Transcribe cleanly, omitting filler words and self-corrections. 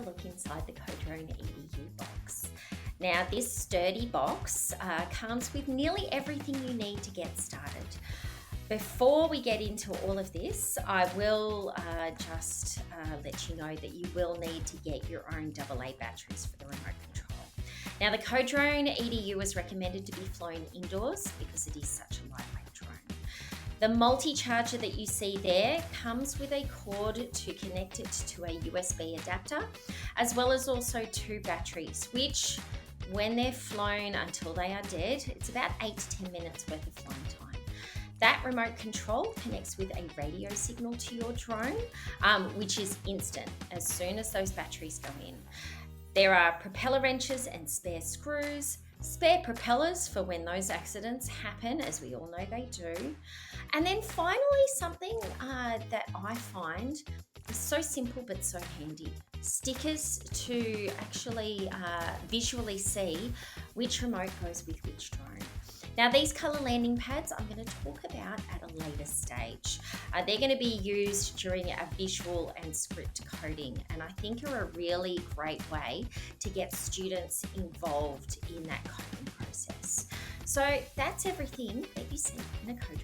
a look inside the CoDrone EDU box. Now this sturdy box comes with nearly everything you need to get started. Before we get into all of this, I will just let you know that you will need to get your own AA batteries for the remote control. Now the CoDrone EDU is recommended to be flown indoors because it is such a lightweight drone. The multi-charger that you see there comes with a cord to connect it to a USB adapter, as well as also 2 batteries, which when they're flown until they are dead, it's about 8 to 10 minutes worth of flying time. That remote control connects with a radio signal to your drone, which is instant as soon as those batteries go in. There are propeller wrenches and spare screws, spare propellers for when those accidents happen, as we all know they do. And then finally, something that I find is so simple but so handy. Stickers to actually visually see which remote goes with which drone. Now these colour landing pads I'm going to talk about at a later stage. They're going to be used during a visual and script coding, and I think are a really great way to get students involved in that coding process. So that's everything that you see in a coding